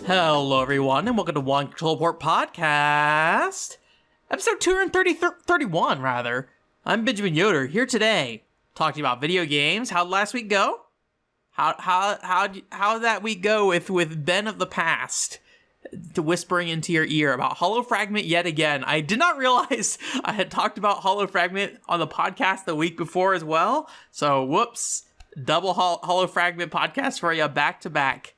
Hello, everyone, and welcome to One Control Port Podcast, episode 231, rather. I'm Benjamin Yoder, here today, talking about video games. How'd last week go? How'd that week go with Ben of the past, whispering into your ear about Hollow Fragment yet again? I did not realize I had talked about Hollow Fragment on the podcast the week before as well, so whoops, double Hollow Fragment podcast for you back to back.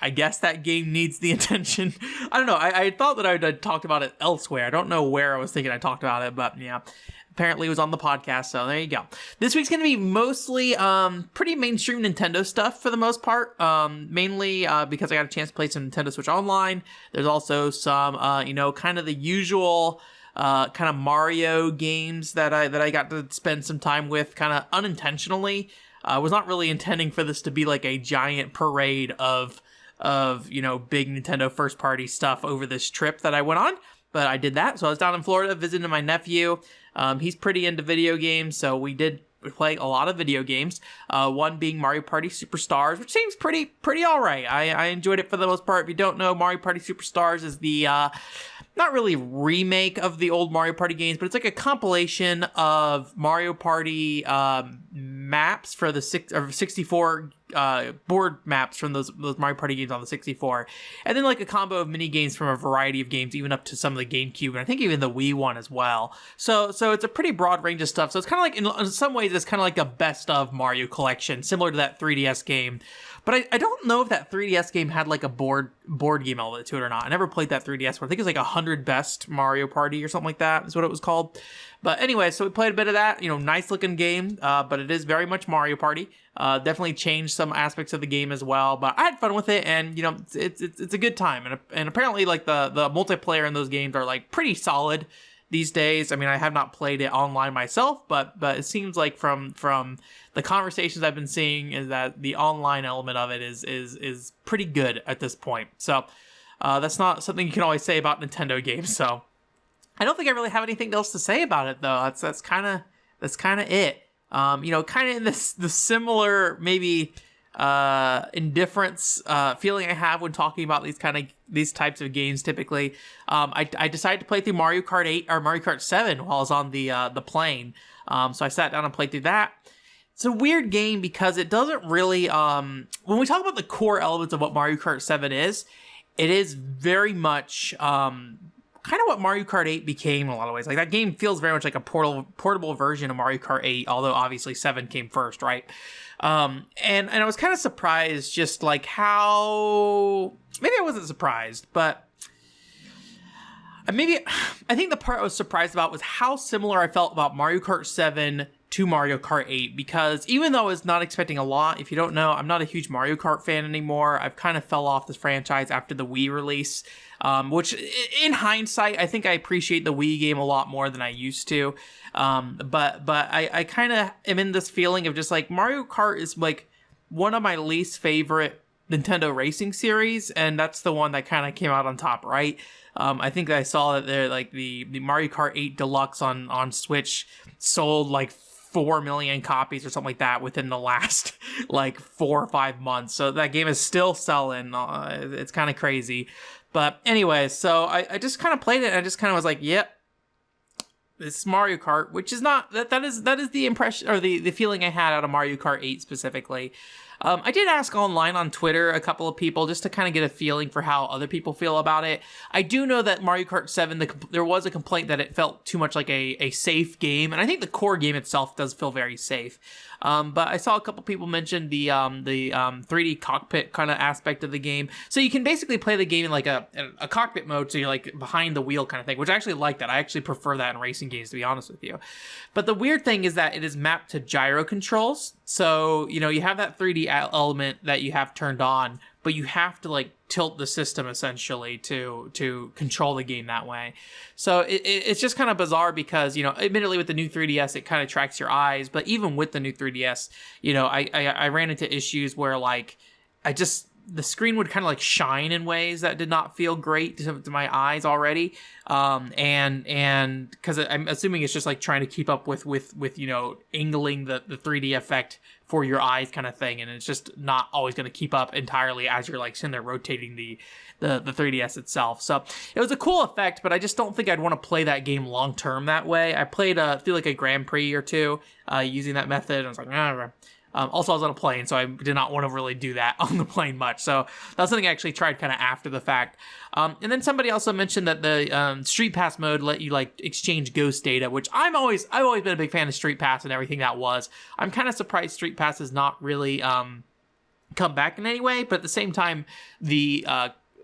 I guess that game needs the attention. I don't know. I thought that I had talked about it elsewhere. I don't know where I was thinking I talked about it, but yeah. Apparently it was on the podcast, so there you go. This week's going to be mostly pretty mainstream Nintendo stuff for the most part. Mainly because I got a chance to play some Nintendo Switch Online. There's also some, kind of the usual kind of Mario games that I got to spend some time with kind of unintentionally. I was not really intending for this to be like a giant parade of big Nintendo first party stuff over this trip that I went on, but I did that. So I was down in Florida visiting my nephew. He's pretty into video games, so we did play a lot of video games. One being Mario Party Superstars, which seems pretty all right. I enjoyed it for the most part. If you don't know, Mario Party Superstars is the not really remake of the old Mario Party games, but it's like a compilation of Mario Party maps for the 64 board maps from those Mario Party games on the 64, and then like a combo of mini games from a variety of games, even up to some of the GameCube, and I think even the Wii one as well. So it's a pretty broad range of stuff. So it's kind of like, in some ways, it's kind of like a best of Mario collection, similar to that 3DS game. But I don't know if that 3DS game had like a board game element to it or not. I never played that 3DS one. I think it was like 100 Best Mario Party or something like that is what it was called. But anyway, so we played a bit of that. Nice looking game, but it is very much Mario Party. Definitely changed some aspects of the game as well. But I had fun with it, and it's a good time. And apparently, like the multiplayer in those games are like pretty solid these days. I mean, I have not played it online myself, but it seems like from the conversations I've been seeing is that the online element of it is pretty good at this point. So that's not something you can always say about Nintendo games. So I don't think I really have anything else to say about it, though. That's kind of it. Kind of in the similar maybe indifference feeling I have when talking about these types of games typically. I decided to play through Mario Kart 8 or Mario Kart 7 while I was on the plane. So I sat down and played through that. It's a weird game because it doesn't really when we talk about the core elements of what Mario Kart 7 is, it is very much kind of what Mario Kart 8 became in a lot of ways. Like, that game feels very much like a portable version of Mario Kart 8, although obviously 7 came first, right? And I was kind of surprised just like how, maybe I wasn't surprised, but I think the part I was surprised about was how similar I felt about Mario Kart 7 to Mario Kart 8, because even though I was not expecting a lot, if you don't know, I'm not a huge Mario Kart fan anymore. I've kind of fell off this franchise after the Wii release, which in hindsight, I think I appreciate the Wii game a lot more than I used to. But I kind of am in this feeling of just like Mario Kart is like one of my least favorite Nintendo racing series, and that's the one that kind of came out on top, right? I think I saw that they're like the Mario Kart 8 Deluxe on Switch sold like 4 million copies or something like that within the last like 4 or 5 months. So that game is still selling. It's kind of crazy. But anyway, so I just kind of played it and I just kind of was like, yep, it's Mario Kart, which is not, that is the impression or the feeling I had out of Mario Kart 8 specifically. I did ask online on Twitter a couple of people just to kind of get a feeling for how other people feel about it. I do know that Mario Kart 7, there was a complaint that it felt too much like a safe game, and I think the core game itself does feel very safe. But I saw a couple people mention the 3D cockpit kind of aspect of the game. So you can basically play the game in like a cockpit mode, so you're like behind the wheel kind of thing, which I actually like that. I actually prefer that in racing games, to be honest with you. But the weird thing is that it is mapped to gyro controls. So, you have that 3D element that you have turned on, but you have to like tilt the system essentially to control the game that way. So it's just kind of bizarre because, admittedly with the new 3DS, it kind of tracks your eyes, but even with the new 3DS, I ran into issues where like, the screen would kind of like shine in ways that did not feel great to my eyes already. And because I'm assuming it's just like trying to keep up with angling the 3D effect for your eyes kind of thing, and it's just not always going to keep up entirely as you're like sitting there rotating the 3DS itself. So it was a cool effect, but I just don't think I'd want to play that game long term that way. I played feel like a Grand Prix or two using that method, and I was like, also, I was on a plane, so I did not want to really do that on the plane much. So that's something I actually tried kind of after the fact. And then somebody also mentioned that the Street Pass mode let you like exchange ghost data, which I've always been a big fan of Street Pass and everything that was. I'm kind of surprised Street Pass has not really come back in any way, but at the same time,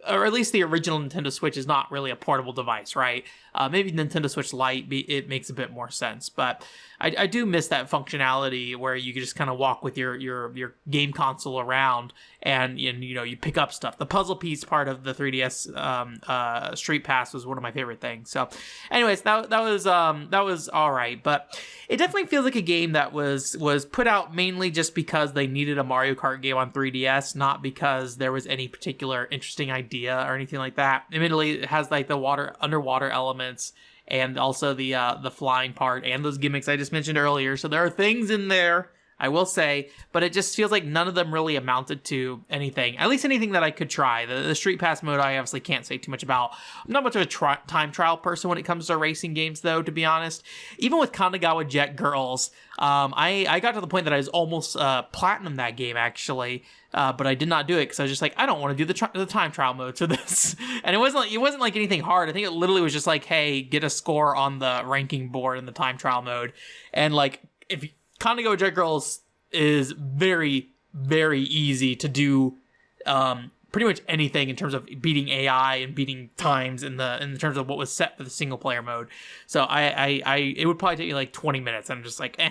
or at least the original Nintendo Switch is not really a portable device, right? Maybe Nintendo Switch Lite, it makes a bit more sense, but I do miss that functionality where you can just kind of walk with your game console around and you pick up stuff. The puzzle piece part of the 3DS Street Pass was one of my favorite things. So, anyways, that was all right, but it definitely feels like a game that was put out mainly just because they needed a Mario Kart game on 3DS, not because there was any particular interesting idea or anything like that. Admittedly, it has like the underwater elements and also the flying part and those gimmicks I just mentioned earlier. So there are things in there, I will say, but it just feels like none of them really amounted to anything. At least anything that I could try. The Street Pass mode I obviously can't say too much about. I'm not much of a time trial person when it comes to racing games, though, to be honest. Even with Kanagawa Jet Girls, I got to the point that I was almost platinum that game, actually. But I did not do it because I was just like, I don't want to do the time trial mode for this. And it wasn't like anything hard. I think it literally was just like, hey, get a score on the ranking board in the time trial mode. And like, if Kanagawa Jet Girls is very, very easy to do pretty much anything in terms of beating AI and beating times in terms of what was set for the single player mode. So it would probably take me like 20 minutes. I'm just like,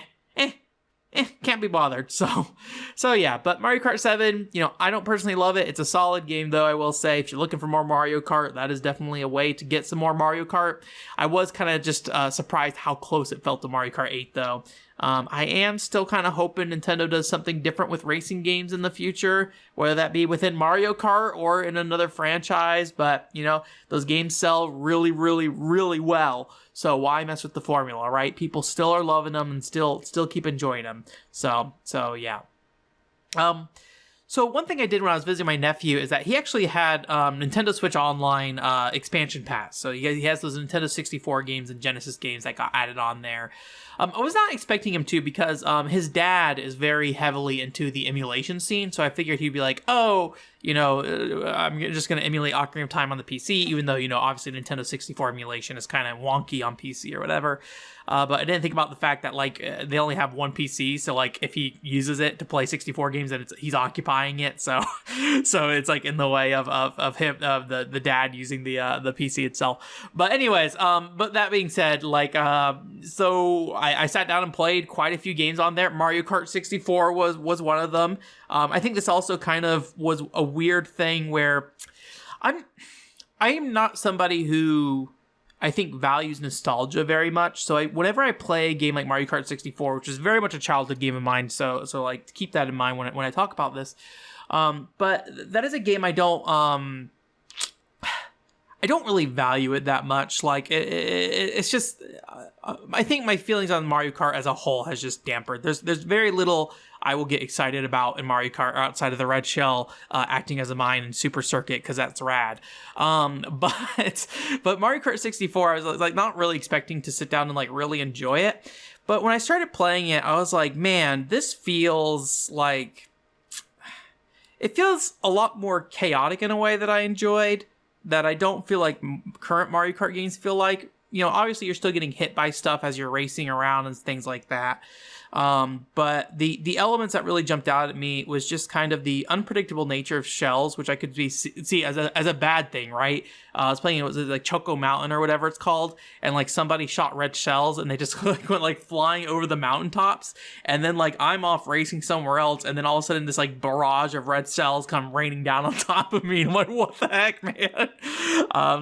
can't be bothered. So yeah, but Mario Kart 7, I don't personally love it. It's a solid game, though, I will say. If you're looking for more Mario Kart, that is definitely a way to get some more Mario Kart. I was kind of just surprised how close it felt to Mario Kart 8, though. I am still kind of hoping Nintendo does something different with racing games in the future, whether that be within Mario Kart or in another franchise, but, those games sell really, really, really well, so why mess with the formula, right? People still are loving them and still keep enjoying them, so yeah. So one thing I did when I was visiting my nephew is that he actually had Nintendo Switch Online expansion pass. So he has those Nintendo 64 games and Genesis games that got added on there. I was not expecting him to because his dad is very heavily into the emulation scene. So I figured he'd be like, I'm just going to emulate Ocarina of Time on the PC, even though, obviously Nintendo 64 emulation is kind of wonky on PC or whatever. But I didn't think about the fact that, like, they only have one PC, so, like, if he uses it to play 64 games, then he's occupying it, so it's, like, in the way of him, of the dad using the PC itself. But anyways, but that being said, like, so I sat down and played quite a few games on there. Mario Kart 64 was one of them. I think this also kind of was a weird thing where I am not somebody who I think values nostalgia very much. So whenever I play a game like Mario Kart 64, which is very much a childhood game of mine, so like keep that in mind when I talk about this. But that is a game I don't really value it that much. Like it's just I think my feelings on Mario Kart as a whole has just dampened. There's very little I will get excited about in Mario Kart outside of the red shell acting as a mine and Super Circuit, because that's rad. But Mario Kart 64, I was like not really expecting to sit down and like really enjoy it. But when I started playing it, I was like, man, this feels like it feels a lot more chaotic in a way that I enjoyed, that I don't feel like current Mario Kart games feel like. Obviously you're still getting hit by stuff as you're racing around and things like that. But the elements that really jumped out at me was just kind of the unpredictable nature of shells, which I could see as a bad thing, right? I was playing, it was like Choco Mountain or whatever it's called, and like somebody shot red shells and they just like went like flying over the mountaintops, and then like I'm off racing somewhere else, and then all of a sudden this like barrage of red shells come raining down on top of me, and I'm like, what the heck, man?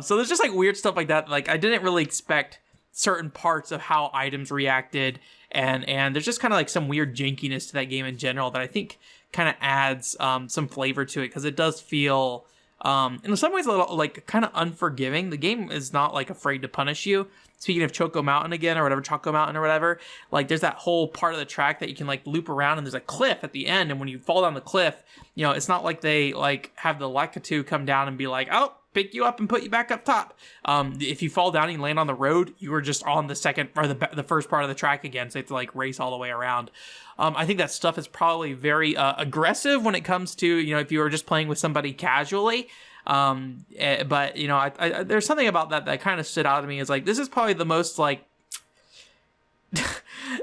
So there's just like weird stuff like that. Like I didn't really expect certain parts of how items reacted, and there's just kind of like some weird jankiness to that game in general that I think kind of adds some flavor to it, because it does feel in some ways a little like kind of unforgiving. The game is not like afraid to punish you. Speaking of Choco Mountain again, or whatever, Choco Mountain or whatever, like there's that whole part of the track that you can like loop around, and there's a cliff at the end, and when you fall down the cliff, you know, it's not like they like have the Lakitu come down and be like, oh, pick you up and put you back up top. If you fall down and you land on the road, you are just on the second or the first part of the track again, so you have to like race all the way around. I think that stuff is probably very aggressive when it comes to, you know, if you were just playing with somebody casually. But you know, I there's something about that kind of stood out to me. Is like, this is probably the most like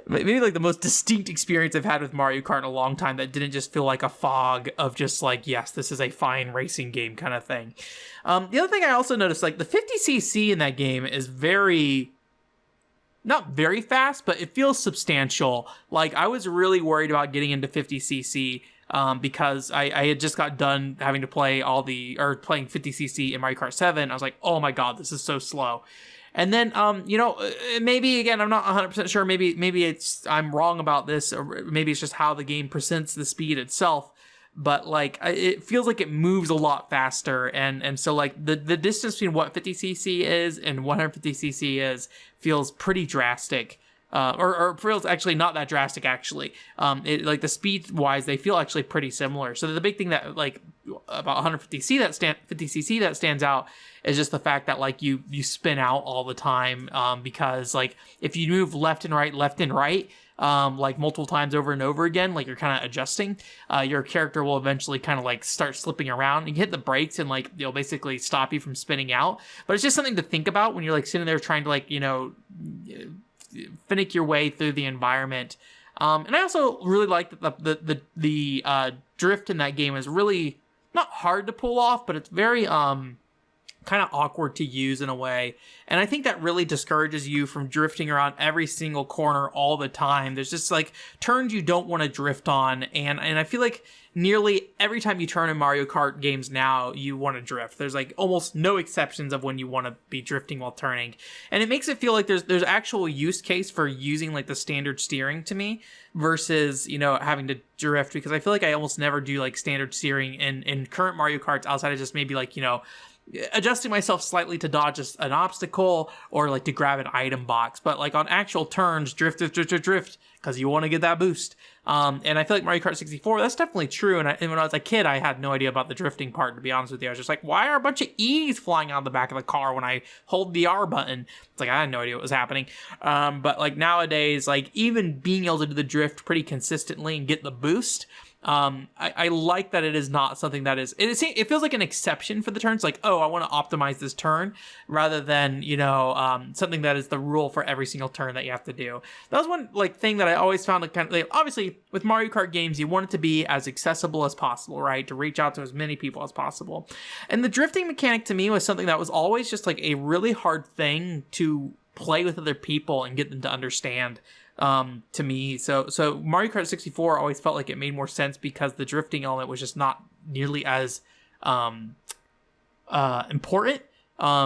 maybe like the most distinct experience I've had with Mario Kart in a long time, that didn't just feel like a fog of just like, yes, this is a fine racing game kind of thing. The other thing I also noticed, like the 50cc in that game is not very fast, but it feels substantial. Like I was really worried about getting into 50cc because I had just got done having to play playing 50cc in Mario Kart 7. I was like, oh my god, this is so slow. And then, you know, maybe again, I'm not 100% sure. Maybe I'm wrong about this, or maybe it's just how the game presents the speed itself. But like, it feels like it moves a lot faster, and so like the distance between what 50cc is and 150cc feels pretty drastic. Or feels actually not that drastic, actually. Like the speed wise, they feel actually pretty similar. So the big thing that like about 50cc that stands out is just the fact that like you spin out all the time, because like if you move left and right, like multiple times over and over again, like you're kind of adjusting, your character will eventually kind of like start slipping around. You hit the brakes and like they'll basically stop you from spinning out. But it's just something to think about when you're like sitting there trying to like, you know, finick your way through the environment. And I also really like that the drift in that game is really not hard to pull off, but it's very kind of awkward to use in a way. And I think that really discourages you from drifting around every single corner all the time. There's just like turns you don't want to drift on, and I feel like nearly every time you turn in Mario Kart games now, you want to drift. There's like almost no exceptions of when you want to be drifting while turning. And it makes it feel like there's actual use case for using like the standard steering to me versus, you know, having to drift, because I feel like I almost never do like standard steering in current Mario Karts outside of just maybe like, you know, adjusting myself slightly to dodge an obstacle or like to grab an item box. But like on actual turns, drift, because you want to get that boost. And I feel like Mario Kart 64, that's definitely true. And when I was a kid, I had no idea about the drifting part, to be honest with you. I was just like, why are a bunch of E's flying out of the back of the car when I hold the R button? It's like, I had no idea what was happening. But like nowadays, like even being able to do the drift pretty consistently and get the boost, I like that it is not something that is, it feels like an exception for the turns, like, oh, I want to optimize this turn, rather than, you know, something that is the rule for every single turn that you have to do. That was one like thing that I always found, like, kind of, like, obviously with Mario Kart games, you want it to be as accessible as possible, right? To reach out to as many people as possible. And the drifting mechanic to me was something that was always just like a really hard thing to play with other people and get them to understand. To me, so Mario Kart 64 always felt like it made more sense because the drifting element was just not nearly as important.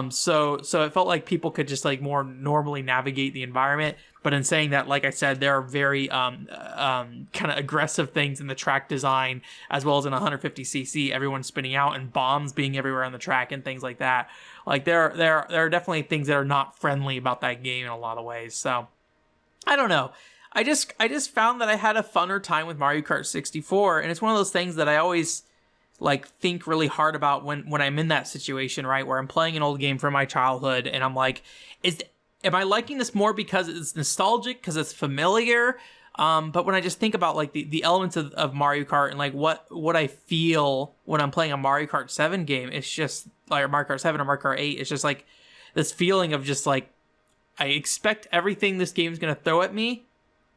So it felt like people could just like more normally navigate the environment. But in saying that, like I said, there are very kind of aggressive things in the track design, as well as in 150cc, everyone spinning out and bombs being everywhere on the track and things like that. Like there are definitely things that are not friendly about that game in a lot of ways. So I don't know. I just found that I had a funner time with Mario Kart 64, and it's one of those things that I always like think really hard about when I'm in that situation, right? Where I'm playing an old game from my childhood, and I'm like, am I liking this more because it's nostalgic, because it's familiar? But when I just think about like the elements of Mario Kart and like what I feel when I'm playing a Mario Kart 7 game, it's just like Mario Kart 7 or Mario Kart 8. It's just like this feeling of just like, I expect everything this game is going to throw at me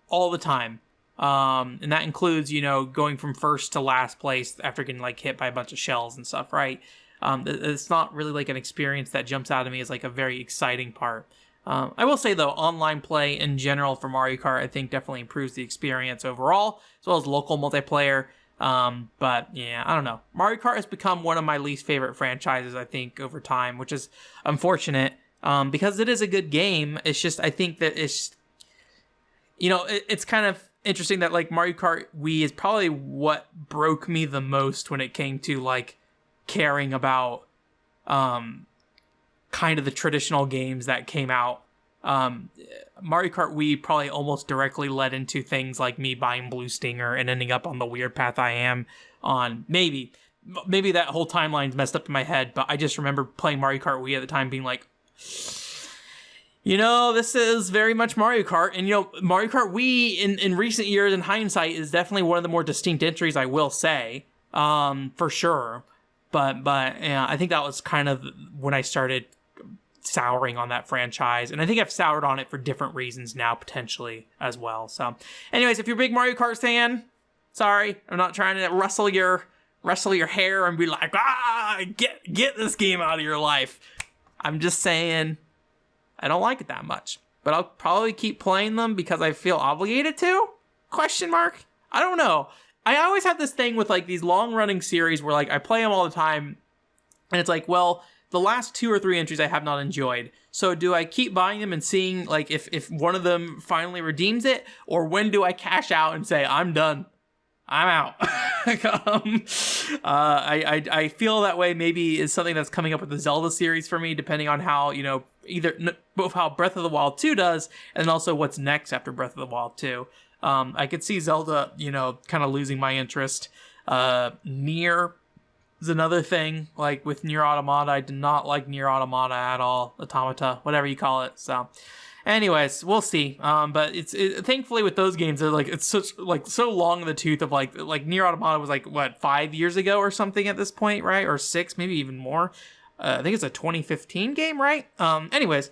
all the time. And that includes, you know, going from first to last place after getting like hit by a bunch of shells and stuff, right? It's not really like an experience that jumps out at me as like a very exciting part. I will say though, online play in general for Mario Kart, I think definitely improves the experience overall, as well as local multiplayer. But yeah, I don't know. Mario Kart has become one of my least favorite franchises, I think, over time, which is unfortunate. Because it is a good game. It's just, I think that it's, you know, it's kind of, interesting that like Mario Kart Wii is probably what broke me the most when it came to like caring about kind of the traditional games that came out. Mario Kart Wii probably almost directly led into things like me buying Blue Stinger and ending up on the weird path I am on. Maybe that whole timeline's messed up in my head, but I just remember playing Mario Kart Wii at the time being like, this is very much Mario Kart. And, Mario Kart Wii in recent years, in hindsight, is definitely one of the more distinct entries, I will say, for sure. But yeah, I think that was kind of when I started souring on that franchise. And I think I've soured on it for different reasons now, potentially, as well. So, anyways, if you're a big Mario Kart fan, sorry, I'm not trying to rustle your hair and be like, get this game out of your life. I'm just saying, I don't like it that much, but I'll probably keep playing them because I feel obligated to? ? I don't know. I always have this thing with like these long running series where like I play them all the time and it's like, well, the last 2 or 3 entries I have not enjoyed. So do I keep buying them and seeing like if one of them finally redeems it, or when do I cash out and say, I'm done? I'm out. I feel that way maybe is something that's coming up with the Zelda series for me, depending on how, both how Breath of the Wild 2 does, and also what's next after Breath of the Wild 2. I could see Zelda, kind of losing my interest. Nier is another thing, like with Nier Automata. I did not like Nier Automata at all. Automata, whatever you call it. So anyways, we'll see. But thankfully with those games, they're like, it's such like so long in the tooth of like Nier Automata was like what 5 years ago or something at this point, right? Or 6, maybe even more. I think it's a 2015 game, right? Anyways,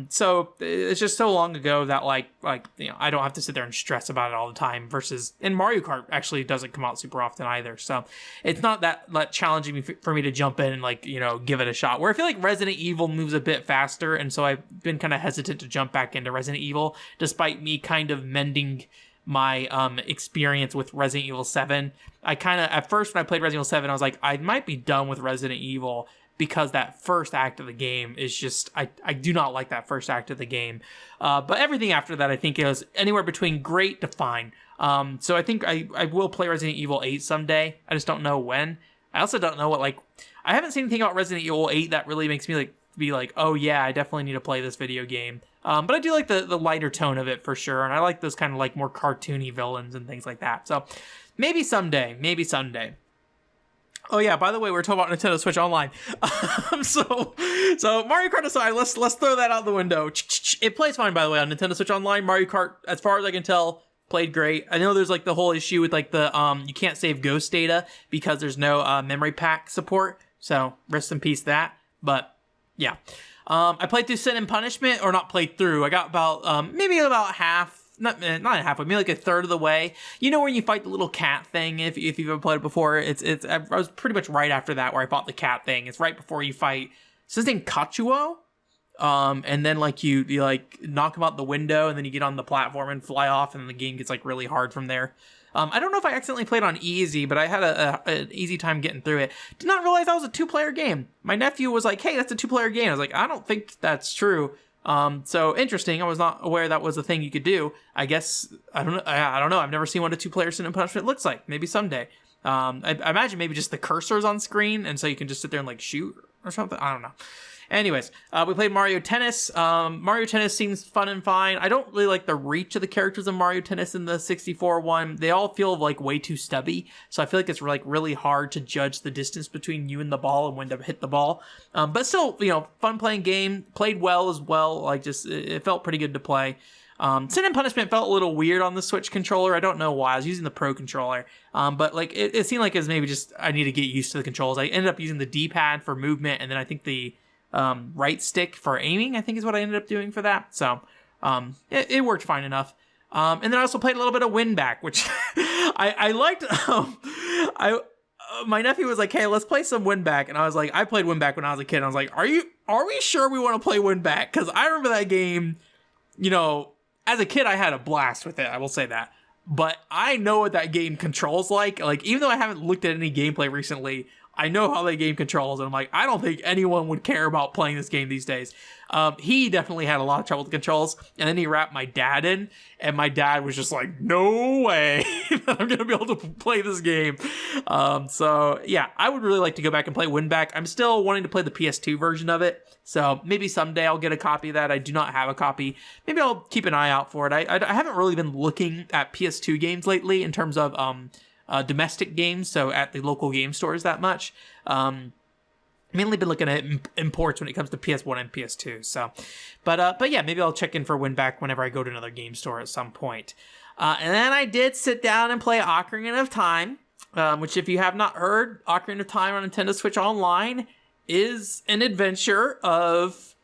so it's just so long ago that I don't have to sit there and stress about it all the time. Versus, and Mario Kart actually doesn't come out super often either, so it's not that challenging for me to jump in and give it a shot. Where I feel like Resident Evil moves a bit faster, and so I've been kind of hesitant to jump back into Resident Evil, despite me kind of mending my experience with Resident Evil 7. I kind of, at first when I played Resident Evil 7, I was like, I might be done with Resident Evil, because that first act of the game is just, I do not like that first act of the game. But everything after that, I think, is anywhere between great to fine. So I think I will play Resident Evil 8 someday. I just don't know when. I also don't know what, I haven't seen anything about Resident Evil 8 that really makes me be like, oh yeah, I definitely need to play this video game. But I do like the lighter tone of it for sure. And I like those kind of more cartoony villains and things like that. So maybe someday. Oh yeah, by the way, we're talking about Nintendo Switch Online. So Mario Kart aside, let's throw that out the window. It plays fine, by the way, on Nintendo Switch Online. Mario Kart, as far as I can tell, played great. I know there's the whole issue with the you can't save ghost data because there's no memory pack support. So rest in peace that. But yeah, I played through Sin and Punishment, or not played through. I got about maybe about half. Not halfway, maybe a third of the way. When you fight the little cat thing, if you've ever played it before, I was pretty much right after that where I fought the cat thing. It's right before you fight, is his name Kachuo? And then you knock him out the window, and then you get on the platform and fly off, and the game gets really hard from there. I don't know if I accidentally played on easy, but I had an easy time getting through it. Did not realize that was a 2-player game. My nephew was like, hey, that's a 2-player game. I was like, I don't think that's true. So interesting. I was not aware that was a thing you could do. I guess, I don't know. I've never seen what a 2-player Sin and Punishment looks like. Maybe someday. I imagine maybe just the cursor's on screen, and so you can just sit there and shoot or something. I don't know. Anyways, we played Mario Tennis. Mario Tennis seems fun and fine. I don't really like the reach of the characters of Mario Tennis in the 64 one. They all feel way too stubby, so I feel like it's really hard to judge the distance between you and the ball and when to hit the ball. But still, fun playing game. Played well as well. It felt pretty good to play. Sin and Punishment felt a little weird on the Switch controller. I don't know why. I was using the Pro controller. But it seemed like it was maybe just I need to get used to the controls. I ended up using the D-pad for movement, and then I think the right stick for aiming, I think, is what I ended up doing for that. So it worked fine enough. And then I also played a little bit of WinBack, which I liked. My nephew was like, hey, let's play some WinBack. And I was like, I played WinBack when I was a kid. And I was like, are we sure we want to play WinBack? Because I remember that game, as a kid, I had a blast with it. I will say that. But I know what that game controls like. Even though I haven't looked at any gameplay recently, I know how they game controls, and I'm like, I don't think anyone would care about playing this game these days. He definitely had a lot of trouble with the controls, and then he wrapped my dad in, and my dad was just like, no way that I'm gonna be able to play this game. So yeah, I would really like to go back and play WinBack. I'm still wanting to play the PS2 version of it, so maybe someday I'll get a copy of that. I do not have a copy. Maybe I'll keep an eye out for it. I haven't really been looking at PS2 games lately in terms of domestic games, so at the local game stores that much. Mainly been looking at imports when it comes to PS1 and PS2. So, but yeah, maybe I'll check in for WinBack whenever I go to another game store at some point. And then I did sit down and play Ocarina of Time, which, if you have not heard, Ocarina of Time on Nintendo Switch Online is an adventure of,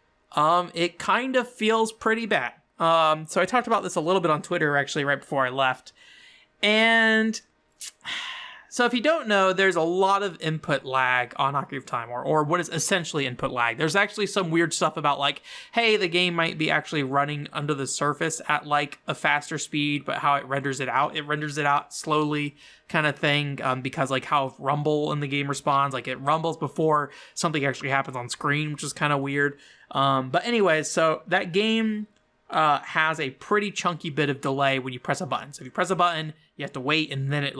it kind of feels pretty bad. So I talked about this a little bit on Twitter, actually, right before I left. And so if you don't know, there's a lot of input lag on Ocarina of Time, or what is essentially input lag. There's actually some weird stuff about, like, hey, the game might be actually running under the surface at like a faster speed, but how it renders it out slowly, kind of thing, because like how rumble in the game responds, like it rumbles before something actually happens on screen, which is kind of weird. But anyways, so that game has a pretty chunky bit of delay when you press a button. So if you press a button, you have to wait, and then it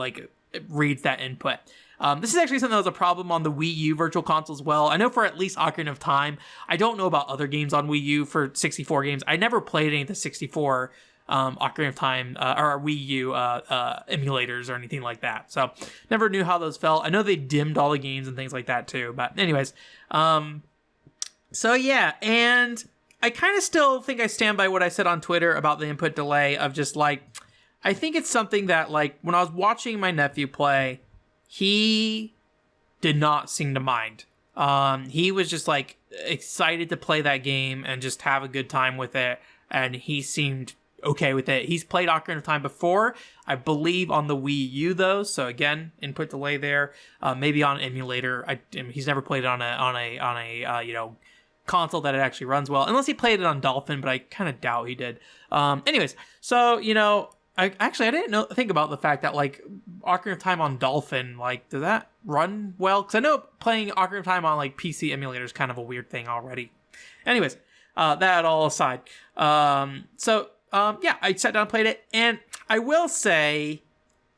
reads that input. This is actually something that was a problem on the Wii U Virtual Console as well. I know for at least Ocarina of Time. I don't know about other games on Wii U for 64 games. I never played any of the 64 Ocarina of Time or Wii U emulators or anything like that. So never knew how those felt. I know they dimmed all the games and things like that too. But anyways, so yeah, and I kind of still think I stand by what I said on Twitter about the input delay of just like, I think it's something that, like, when I was watching my nephew play, he did not seem to mind. He was just like excited to play that game and just have a good time with it, and he seemed okay with it. He's played Ocarina of Time before, I believe on the Wii U though, so again, input delay there. Maybe on emulator. He's never played it on a console that it actually runs well, unless he played it on Dolphin, but I kind of doubt he did. Anyways, so I didn't think about the fact that, like, Ocarina of Time on Dolphin, like, does that run well? Because I know playing Ocarina of Time on, like, PC emulator is kind of a weird thing already. Anyways, that all aside. Yeah, I sat down and played it, and I will say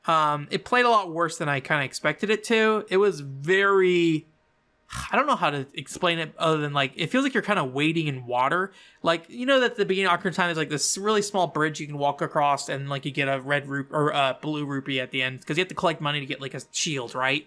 it played a lot worse than I kind of expected it to. It was very... I don't know how to explain it other than, like, it feels like you're kind of wading in water. Like, that at the beginning of Ocarina of Time, there's like this really small bridge you can walk across, and like you get a red rupee or a blue rupee at the end, because you have to collect money to get like a shield, right?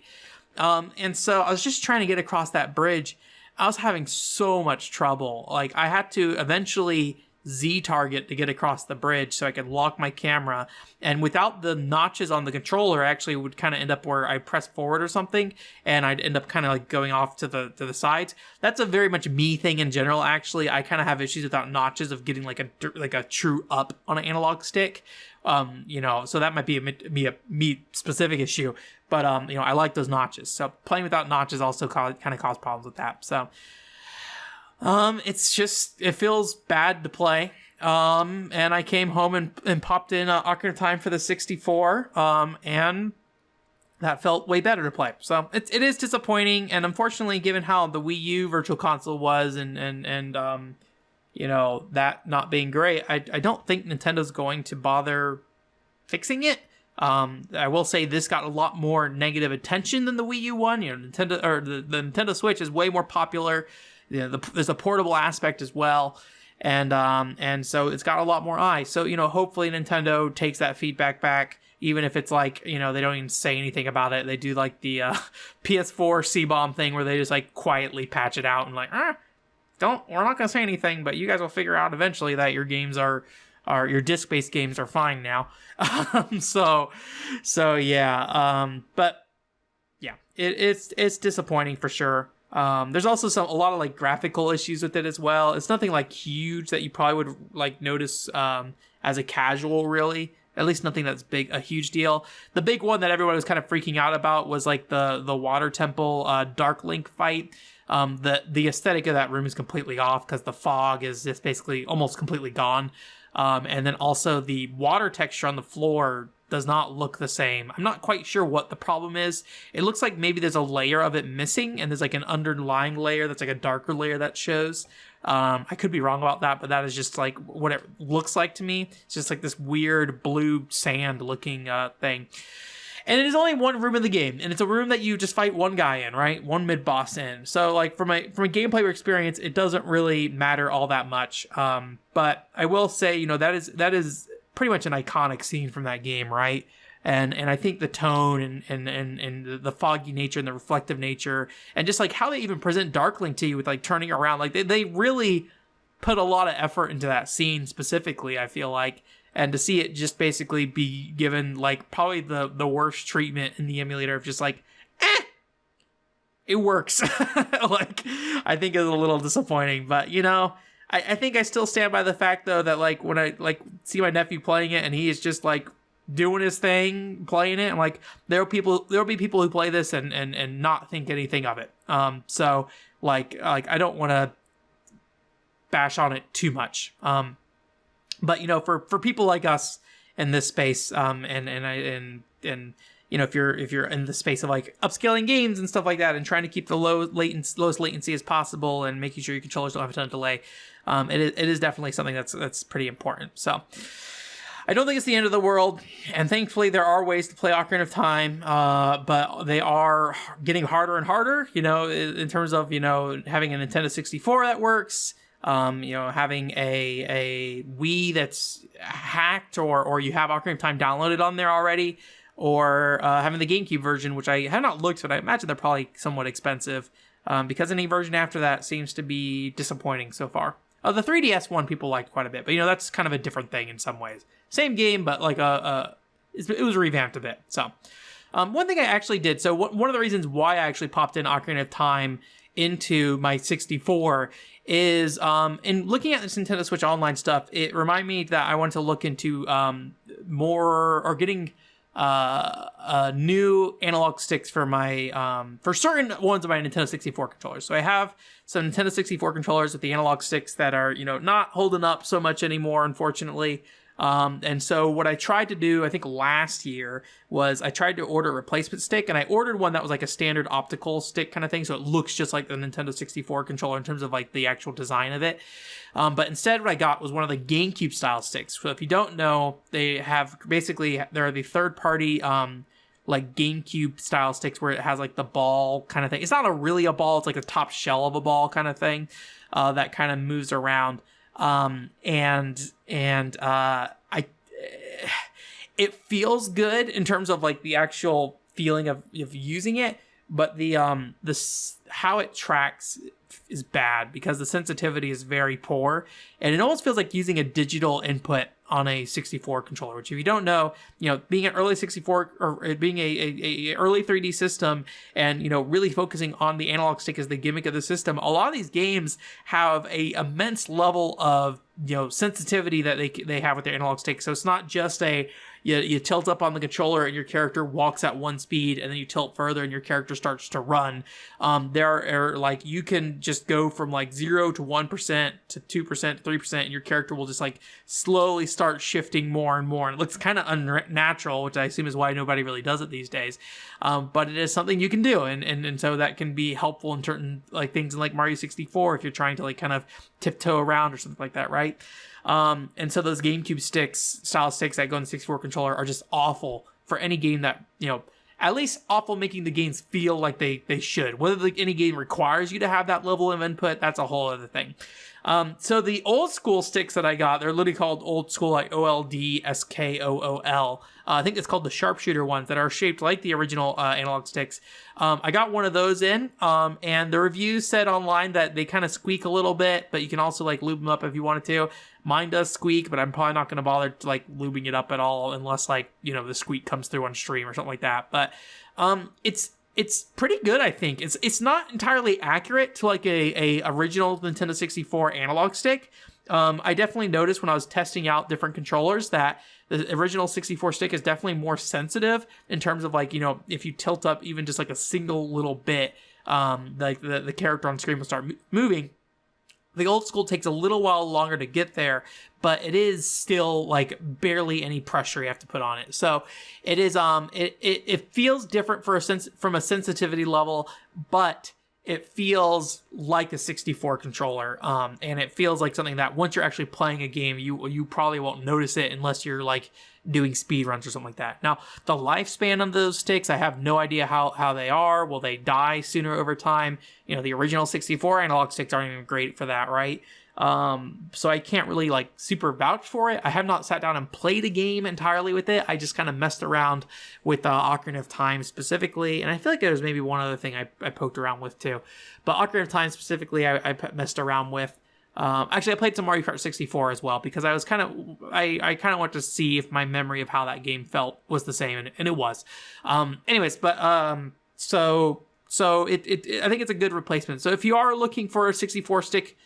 And so I was just trying to get across that bridge. I was having so much trouble. Like, I had to eventually Z target to get across the bridge so I could lock my camera, and without the notches on the controller, I actually would kind of end up where I press forward or something, and I'd end up kind of like going off to the sides. That's a very much me thing in general. Actually, I kind of have issues without notches of getting like a true up on an analog stick. So that might be a me specific issue, but I like those notches. So playing without notches also kind of caused problems with that. So it feels bad to play. And I came home and popped in Ocarina of Time for the 64. And that felt way better to play. So it is disappointing. And unfortunately, given how the Wii U Virtual Console was and that not being great, I don't think Nintendo's going to bother fixing it. I will say this got a lot more negative attention than the Wii U one. Nintendo, or the Nintendo Switch is way more popular. There's a portable aspect as well, and so it's got a lot more eyes. So hopefully Nintendo takes that feedback back, even if it's like they don't even say anything about it. They do like the PS4 C-bomb thing where they just like quietly patch it out and like, we're not gonna say anything, but you guys will figure out eventually that your games are your disc-based games are fine now. So yeah, but yeah, it's disappointing for sure. There's also a lot of like graphical issues with it as well. It's nothing like huge that you probably would like notice as a casual, really. At least nothing that's a huge deal. The big one that everyone was kind of freaking out about was like the Water Temple Dark Link fight. The aesthetic of that room is completely off because the fog is just basically almost completely gone. And then also the water texture on the floor does not look the same. I'm not quite sure what the problem is. It looks like maybe there's a layer of it missing, and there's like an underlying layer that's like a darker layer that shows. I could be wrong about that, but that is just like what it looks like to me. It's just like this weird blue sand looking thing. And it is only one room in the game, and it's a room that you just fight one guy in, right? One mid-boss in. So, like, from a gameplay experience, it doesn't really matter all that much. But I will say, you know, that is pretty much an iconic scene from that game, right? And I think the tone and the foggy nature and the reflective nature, and just like how they even present Darkling to you with like turning around, like they really put a lot of effort into that scene specifically, I feel like. And to see it just basically be given like probably the worst treatment in the emulator of just like, it works. Like, I think is a little disappointing, but you know, I think I still stand by the fact though that like when I like see my nephew playing it and he is just like doing his thing, playing it, and like there'll be people who play this and not think anything of it. So like I don't want to bash on it too much. But you know, for people like us in this space, and you know, if you're in the space of like upscaling games and stuff like that, and trying to keep the lowest latency as possible, and making sure your controllers don't have a ton of delay, it is definitely something that's pretty important. So I don't think it's the end of the world, and thankfully there are ways to play Ocarina of Time, but they are getting harder and harder. You know, in terms of, you know, having a Nintendo 64 that works. You know, having a Wii that's hacked, or you have Ocarina of Time downloaded on there already, or having the GameCube version, which I have not looked, but I imagine they're probably somewhat expensive, because any version after that seems to be disappointing so far. The 3DS one people liked quite a bit, but you know, that's kind of a different thing in some ways. Same game, but like it was revamped a bit. So one thing I actually did, so one of the reasons why I actually popped in Ocarina of Time into my 64 is in looking at this Nintendo Switch Online stuff, it reminded me that I wanted to look into more, or getting new analog sticks for my for certain ones of my Nintendo 64 controllers. So I have some Nintendo 64 controllers with the analog sticks that are, you know, not holding up so much anymore, unfortunately. And so what I tried to do, I think last year, was I tried to order a replacement stick, and I ordered one that was like a standard optical stick kind of thing, so it looks just like the Nintendo 64 controller in terms of like the actual design of it. But instead what I got was one of the GameCube style sticks. So if you don't know, they have basically, they're the third party like GameCube style sticks where it has like the ball kind of thing. It's not really a ball, it's like the top shell of a ball kind of thing that kind of moves around. It feels good in terms of like the actual feeling of using it, but the how it tracks is bad because the sensitivity is very poor, and it almost feels like using a digital input on a 64 controller, which if you don't know, you know, being an early 64 or being a early 3D system, and, you know, really focusing on the analog stick as the gimmick of the system, a lot of these games have a immense level of, you know, sensitivity that they have with their analog stick. So it's not just you tilt up on the controller and your character walks at one speed, and then you tilt further and your character starts to run. There are like, you can just go from like 0 to 1% to 2% to 3%, and your character will just like slowly start shifting more and more. And it looks kind of unnatural, which I assume is why nobody really does it these days. But it is something you can do, and so that can be helpful in certain like things in like Mario 64 if you're trying to like kind of tiptoe around or something like that, right? And so those GameCube style sticks that go in the 64 controller are just awful for any game that, you know, at least awful making the games feel like they should. Whether any game requires you to have that level of input, that's a whole other thing. So the old school sticks that I got, they're literally called old school, like OLDSKOOL. I think it's called the Sharpshooter ones that are shaped like the original analog sticks. I got one of those in, and the reviews said online that they kind of squeak a little bit, but you can also like lube them up if you wanted to. Mine does squeak, but I'm probably not going to bother like lubing it up at all unless like, you know, the squeak comes through on stream or something like that. But it's pretty good, I think. It's not entirely accurate to like a original Nintendo 64 analog stick. I definitely noticed when I was testing out different controllers that the original 64 stick is definitely more sensitive in terms of like, you know, if you tilt up even just like a single little bit, like the character on screen will start moving. The old school takes a little while longer to get there, but it is still like barely any pressure you have to put on it. So it is it feels different from a sensitivity level, but it feels like a 64 controller, and it feels like something that once you're actually playing a game, you probably won't notice it unless you're like doing speed runs or something like that. Now, the lifespan of those sticks, I have no idea how they are. Will they die sooner over time? You know, the original 64 analog sticks aren't even great for that, right? So I can't really like super vouch for it. I have not sat down and played a game entirely with it. I just kind of messed around with Ocarina of Time specifically, and I feel like there was maybe one other thing I poked around with too. But Ocarina of Time specifically, I messed around with. Actually, I played some Mario Kart 64 as well because I was I kind of wanted to see if my memory of how that game felt was the same, and it was. Anyways, but so I think it's a good replacement. So if you are looking for a 64 stick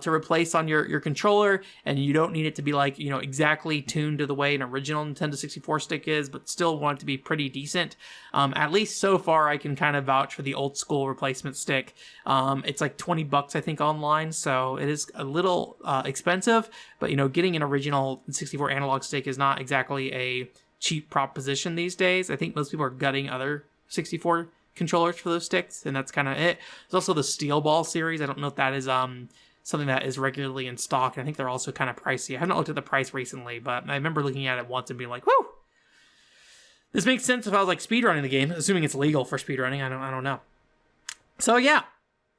to replace on your controller, and you don't need it to be like, you know, exactly tuned to the way an original Nintendo 64 stick is, but still want it to be pretty decent. At least so far, I can kind of vouch for the old school replacement stick. It's like $20, I think, online, so it is a little expensive, but you know, getting an original 64 analog stick is not exactly a cheap proposition these days. I think most people are gutting other 64 controllers for those sticks, and that's kind of it. There's also the Steel Ball series. I don't know if that is something that is regularly in stock, and I think they're also kind of pricey. I haven't looked at the price recently, but I remember looking at it once and being like, whew, this makes sense if I was like speedrunning the game, assuming it's legal for speedrunning. I don't know. So yeah,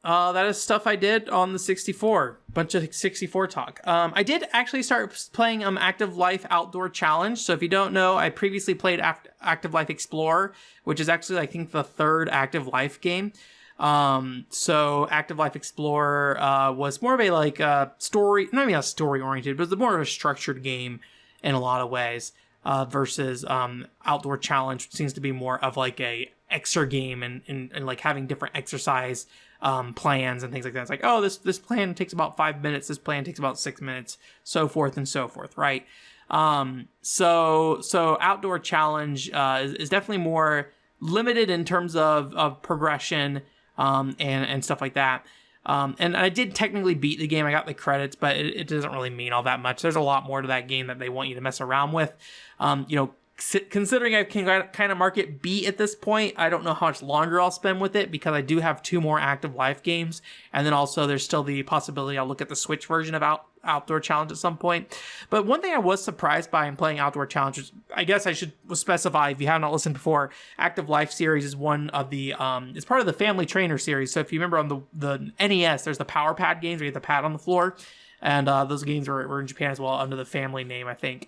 that is stuff I did on the 64. Bunch of 64 talk. I did actually start playing Active Life Outdoor Challenge. So if you don't know, I previously played Active Life Explorer, which is actually, I think, the third Active Life game. So Active Life Explorer was more of a like story, not even a story oriented, but it was more of a structured game in a lot of ways, versus Outdoor Challenge, which seems to be more of like a extra game and like having different exercise plans and things like that. It's like, oh, this plan takes about 5 minutes, this plan takes about 6 minutes, so forth and so forth, right? So Outdoor Challenge is definitely more limited in terms of progression. And stuff like that. And I did technically beat the game. I got the credits, but it doesn't really mean all that much. There's a lot more to that game that they want you to mess around with. You know, considering I can kind of mark it B at this point, I don't know how much longer I'll spend with it because I do have 2 more Active Life games. And then also there's still the possibility I'll look at the Switch version of Outdoor Challenge at some point. But one thing I was surprised by in playing Outdoor Challenge, which I guess I should specify if you have not listened before, Active Life series is one of the, it's part of the Family Trainer series. So if you remember on the NES, there's the Power Pad games where you have the pad on the floor. And those games were in Japan as well under the Family name, I think.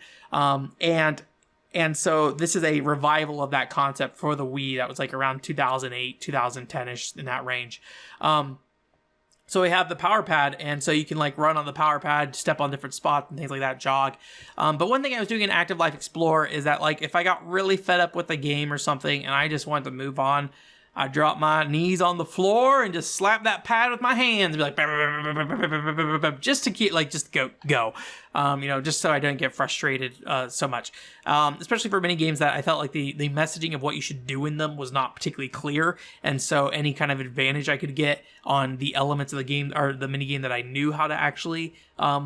And so this is a revival of that concept for the Wii. That was like around 2008, 2010-ish, in that range. So we have the power pad, and so you can like run on the power pad, step on different spots and things like that, jog. But one thing I was doing in Active Life Explorer is that like if I got really fed up with the game or something and I just wanted to move on, I drop my knees on the floor and just slap that pad with my hands, and be like, just to keep, like, just go. You know, just so I don't get frustrated so much. Especially for many games that I felt like the messaging of what you should do in them was not particularly clear, and so any kind of advantage I could get on the elements of the game or the mini game that I knew how to actually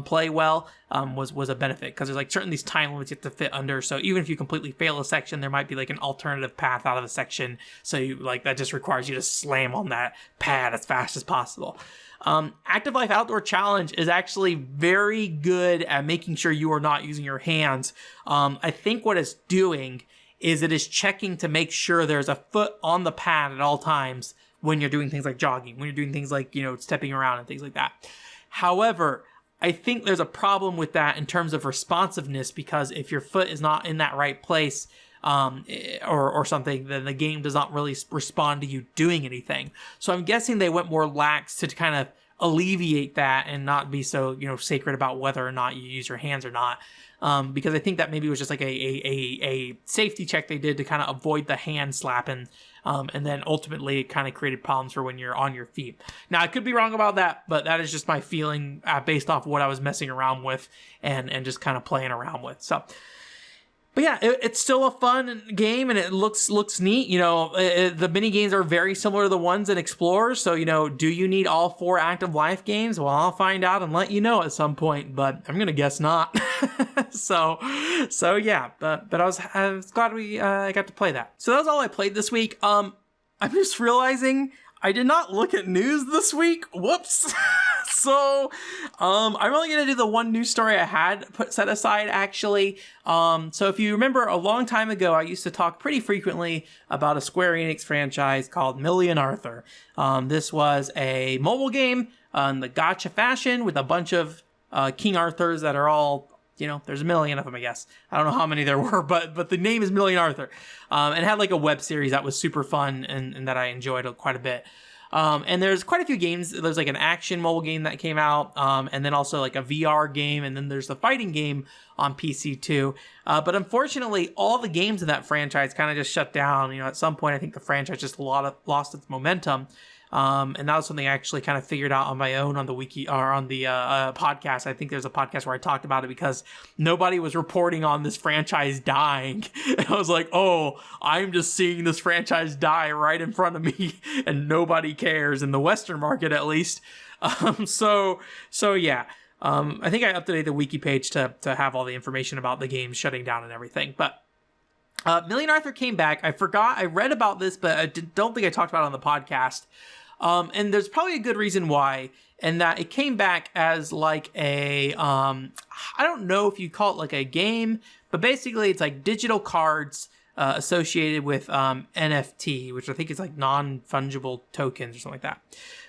play well was a benefit, because there's like certain these time limits you have to fit under. So even if you completely fail a section, there might be like an alternative path out of a section. So you like that just requires you to slam on that pad as fast as possible. Active Life Outdoor Challenge is actually very good at making sure you are not using your hands. I think what it's doing is it is checking to make sure there's a foot on the pad at all times when you're doing things like jogging, when you're doing things like, you know, stepping around and things like that. However, I think there's a problem with that in terms of responsiveness, because if your foot is not in that right place, or something, then the game does not really respond to you doing anything. So I'm guessing they went more lax to kind of alleviate that and not be so, you know, sacred about whether or not you use your hands or not. Because I think that maybe it was just like a safety check they did to kind of avoid the hand slapping. And then ultimately it kind of created problems for when you're on your feet. Now, I could be wrong about that, but that is just my feeling based off what I was messing around with and just kind of playing around with. So But yeah, it's still a fun game, and it looks neat. The mini games are very similar to the ones in Explorers. So, do you need all 4 active life games? Well, I'll find out and let you know at some point, but I'm gonna guess not. so yeah. But I was glad I got to play that. So that was all I played this week. I'm just realizing I did not look at news this week. Whoops. So, I'm only going to do the one news story I had set aside, actually. So if you remember, a long time ago, I used to talk pretty frequently about a Square Enix franchise called Million Arthur. This was a mobile game in the gacha fashion with a bunch of King Arthurs that are all, there's a million of them, I guess. I don't know how many there were, but the name is Million Arthur. And it had like a web series that was super fun and that I enjoyed quite a bit. And there's quite a few games. There's like an action mobile game that came out, and then also like a VR game, and then there's the fighting game on PC too. But unfortunately, all the games in that franchise kind of just shut down. At some point, I think the franchise just lost its momentum. And that was something I actually kind of figured out on my own on the wiki or on the podcast. I think there's a podcast where I talked about it because nobody was reporting on this franchise dying. And I was like, oh, I'm just seeing this franchise die right in front of me and nobody cares in the Western market, at least. So yeah. I think I updated the wiki page to have all the information about the game shutting down and everything. But Million Arthur came back. I read about this, but I don't think I talked about it on the podcast. And there's probably a good reason why, and that it came back as like I don't know if you call it like a game, but basically it's like digital cards associated with NFT, which I think is like non-fungible tokens or something like that.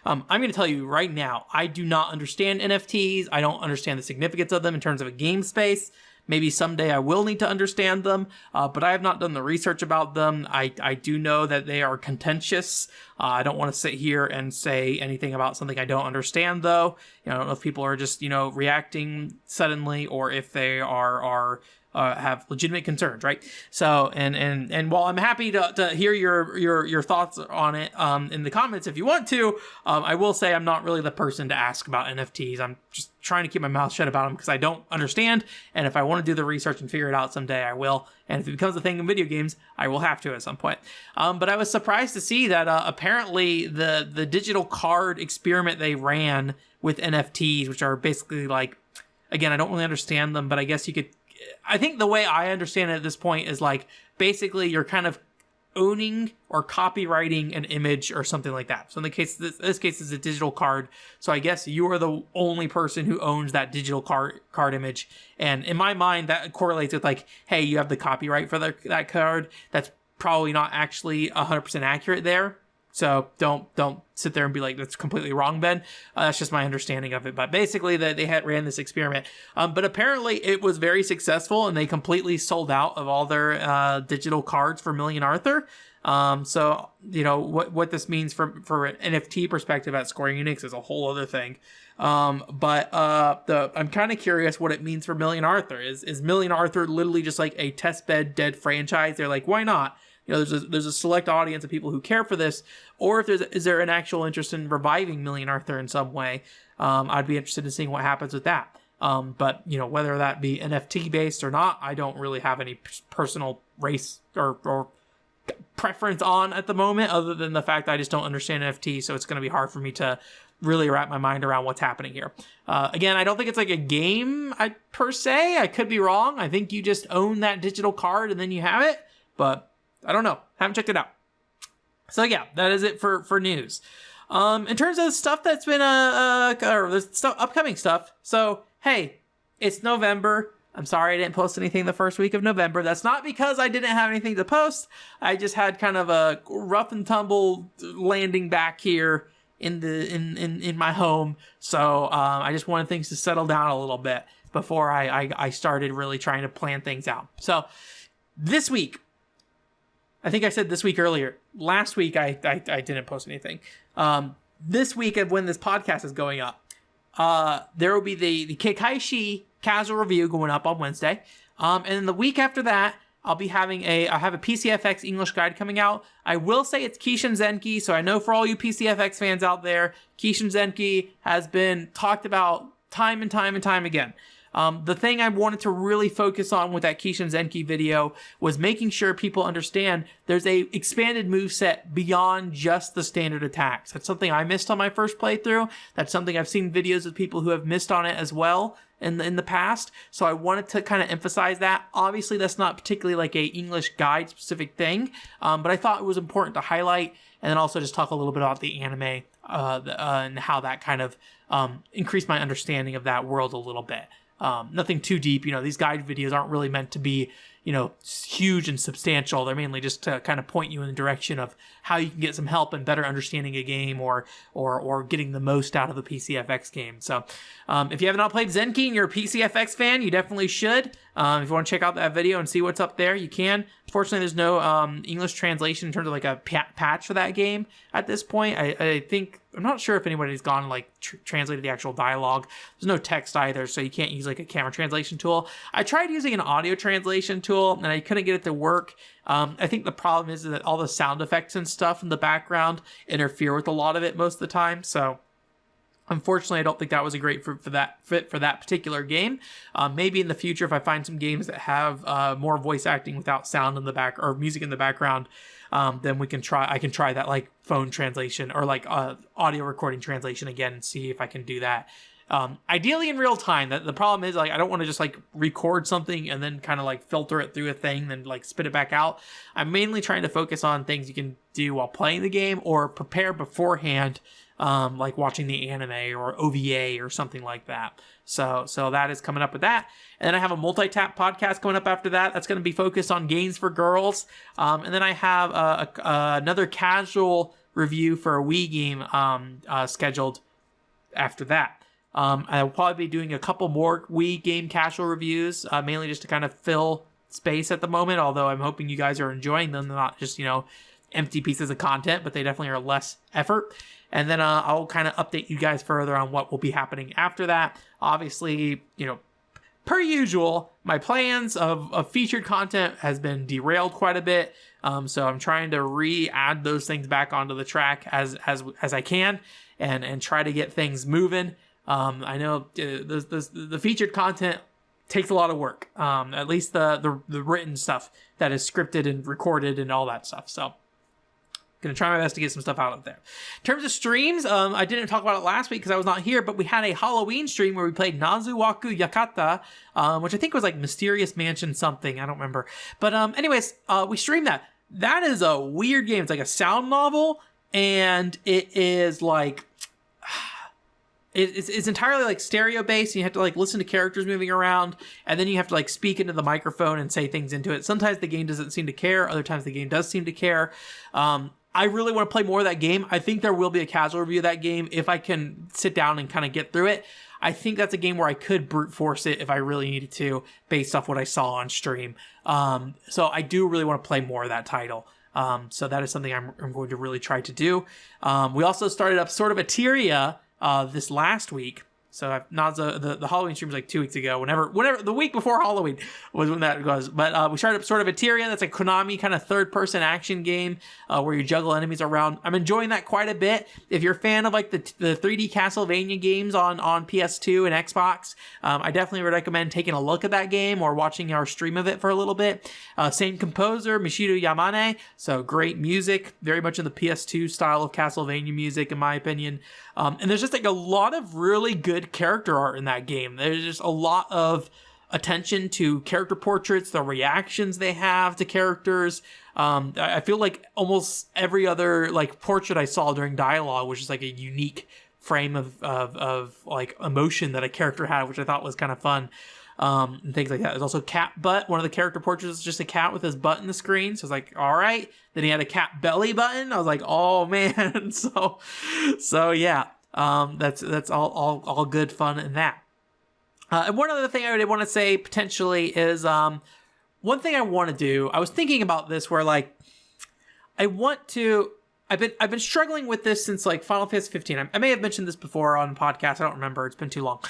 I'm going to tell you right now, I do not understand NFTs. I don't understand the significance of them in terms of a game space. Maybe someday I will need to understand them, but I have not done the research about them. I do know that they are contentious. I don't want to sit here and say anything about something I don't understand, though. I don't know if people are just, reacting suddenly or if they are have legitimate concerns, right? So, and while I'm happy to hear your thoughts on it in the comments if you want to, I will say I'm not really the person to ask about NFTs. I'm just trying to keep my mouth shut about them because I don't understand, and if I want to do the research and figure it out someday, I will. And if it becomes a thing in video games, I will have to at some point. But I was surprised to see that apparently the digital card experiment they ran with NFTs, which are basically like, again, I don't really understand them, but I guess you could. I think the way I understand it at this point is like basically you're kind of owning or copywriting an image or something like that. So in the case, this case is a digital card. So I guess you are the only person who owns that digital card image. And in my mind, that correlates with like, hey, you have the copyright for that card. That's probably not actually 100% accurate there. So don't sit there and be like, that's completely wrong, Ben. That's just my understanding of it. But basically, they had ran this experiment. But apparently, it was very successful, and they completely sold out of all their digital cards for Million Arthur. So, what this means for an NFT perspective at Square Enix is a whole other thing. But I'm kind of curious what it means for Million Arthur. Is Million Arthur literally just like a testbed dead franchise? They're like, why not? There's a select audience of people who care for this, or if is there an actual interest in reviving Million Arthur in some way? I'd be interested in seeing what happens with that. But whether that be NFT based or not, I don't really have any personal race or preference on at the moment, other than the fact that I just don't understand NFT. So it's going to be hard for me to really wrap my mind around what's happening here. Again, I don't think it's like a game per se. I could be wrong. I think you just own that digital card and then you have it, but I don't know. Haven't checked it out. So yeah, that is it for news. In terms of stuff that's been upcoming stuff. So hey, it's November. I'm sorry I didn't post anything the first week of November. That's not because I didn't have anything to post. I just had kind of a rough and tumble landing back here in my home. So I just wanted things to settle down a little bit before I started really trying to plan things out. So this week, I think I said this week earlier. Last week, I didn't post anything. This week, of when this podcast is going up, there will be the Kekkaishi casual review going up on Wednesday. And then the week after that, I have a PCFX English guide coming out. I will say it's Kishin Zenki, so I know for all you PCFX fans out there, Kishin Zenki has been talked about time and time and time again. The thing I wanted to really focus on with that Kishin Zenki video was making sure people understand there's a expanded moveset beyond just the standard attacks. That's something I missed on my first playthrough. That's something I've seen videos of people who have missed on it as well in the past. So I wanted to kind of emphasize that. Obviously, that's not particularly like a English guide specific thing, but I thought it was important to highlight, and then also just talk a little bit about the anime and how that kind of increased my understanding of that world a little bit. Nothing too deep. These guide videos aren't really meant to be, huge and substantial. They're mainly just to kind of point you in the direction of how you can get some help and better understanding a game or getting the most out of a PCFX game. So if you have not played Zenki and you're a PCFX fan, you definitely should. If you want to check out that video and see what's up there, you can. Unfortunately, there's no English translation in terms of like a patch for that game at this point. I'm not sure if anybody's gone and like translated the actual dialogue. There's no text either, so you can't use like a camera translation tool. I tried using an audio translation tool and I couldn't get it to work. I think the problem is that all the sound effects and stuff in the background interfere with a lot of it most of the time. So unfortunately, I don't think that was a great fit for that particular game. Maybe in the future, if I find some games that have more voice acting without sound in the back or music in the background, then I can try that like phone translation or like audio recording translation again and see if I can do that. Ideally in real time. The problem is like I don't want to just like record something and then kind of like filter it through a thing, then like spit it back out. I'm mainly trying to focus on things you can do while playing the game or prepare beforehand, like watching the anime or OVA or something like that. So that is coming up with that. And then I have a multi-tap podcast coming up after that. That's going to be focused on games for girls. And then I have another casual review for a Wii game scheduled after that. I'll probably be doing a couple more Wii game casual reviews, mainly just to kind of fill space at the moment, although I'm hoping you guys are enjoying them. They're not just, empty pieces of content, but they definitely are less effort. And then I'll kind of update you guys further on what will be happening after that. Obviously, per usual, my plans of featured content has been derailed quite a bit. So I'm trying to re-add those things back onto the track as I can and try to get things moving. I know the featured content takes a lot of work. At least the written stuff that is scripted and recorded and all that stuff. So gonna try my best to get some stuff out of there. In terms of streams, I didn't talk about it last week because I was not here, but we had a Halloween stream where we played Nazuwaku Yakata, which I think was like Mysterious Mansion something. I don't remember. But anyways, we streamed that. That is a weird game. It's like a sound novel, and it is like it's entirely like stereo based. You have to like listen to characters moving around, and then you have to like speak into the microphone and say things into it. Sometimes the game doesn't seem to care. Other times the game does seem to care. I really want to play more of that game. I think there will be a casual review of that game if I can sit down and kind of get through it. I think that's a game where I could brute force it if I really needed to, based off what I saw on stream. So I do really want to play more of that title. So that is something I'm going to really try to do. We also started up sort of a Tyria this last week. So Naza, the Halloween stream was like 2 weeks ago. Whenever the week before Halloween was when that was. But we started up sort of a Tyria. That's a Konami kind of third-person action game where you juggle enemies around. I'm enjoying that quite a bit. If you're a fan of like the 3D Castlevania games on PS2 and Xbox, I definitely would recommend taking a look at that game or watching our stream of it for a little bit. Same composer, Mishiru Yamane. So great music, very much in the PS2 style of Castlevania music, in my opinion. And there's just like a lot of really good character art in that game. There's just a lot of attention to character portraits, the reactions they have to characters. I feel like almost every other like portrait I saw during dialogue was just like a unique frame of like emotion that a character had, which I thought was kind of fun. And things like that. There's also cat butt. One of the character portraits is just a cat with his butt in the screen. So I was like, all right. Then he had a cat belly button. I was like, oh man. So yeah. That's all good fun in that. And one other thing I would want to say potentially is one thing I want to do. I was thinking about this where like I've been struggling with this since like Final Fantasy 15. I may have mentioned this before on podcast. I don't remember. It's been too long.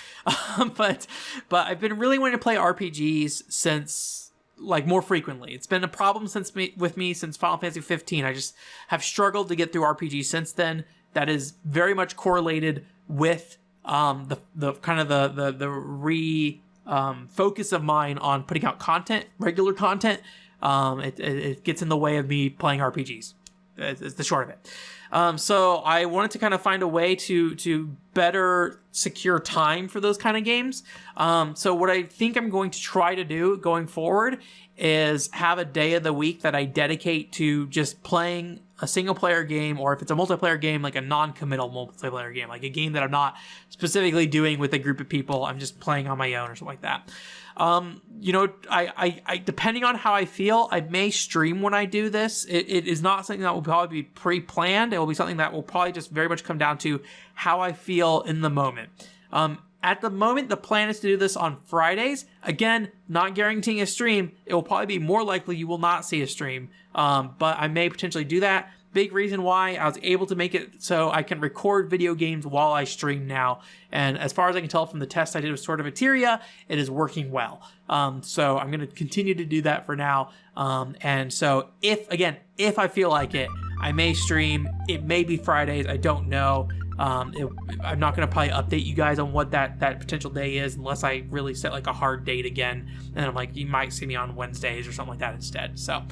But I've been really wanting to play RPGs since like more frequently. It's been a problem with me since Final Fantasy 15. I just have struggled to get through RPGs since then. That is very much correlated with the kind of the focus of mine on putting out content, regular content. It gets in the way of me playing RPGs. It's the short of it. So I wanted to kind of find a way to better secure time for those kind of games. So what I think I'm going to try to do going forward is have a day of the week that I dedicate to just playing a single player game, or if it's a multiplayer game, like a non-committal multiplayer game, like a game that I'm not specifically doing with a group of people. I'm just playing on my own or something like that. I depending on how I feel, I may stream when I do this. It is not something that will probably be pre-planned. It will be something that will probably just very much come down to how I feel in the moment. At the moment, the plan is to do this on Fridays. Again, not guaranteeing a stream. It will probably be more likely you will not see a stream, but I may potentially do that. Big reason why I was able to make it so I can record video games while I stream now. And as far as I can tell from the test I did with Sword of Eteria, it is working well. So I'm going to continue to do that for now. And so if I feel like it, I may stream. It may be Fridays. I don't know. I'm not going to probably update you guys on what that potential day is unless I really set like a hard date again. And I'm like, you might see me on Wednesdays or something like that instead. So,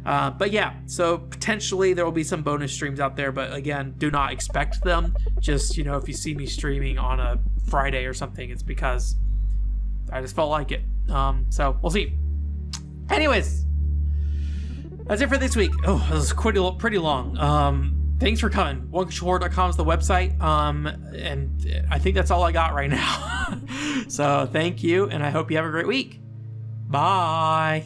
but yeah, so potentially there will be some bonus streams out there, but again, do not expect them. Just, if you see me streaming on a Friday or something, it's because I just felt like it. So we'll see. Anyways, that's it for this week. Oh, this is pretty long. Thanks for coming. OneController.com is the website. And I think that's all I got right now. So thank you, and I hope you have a great week. Bye.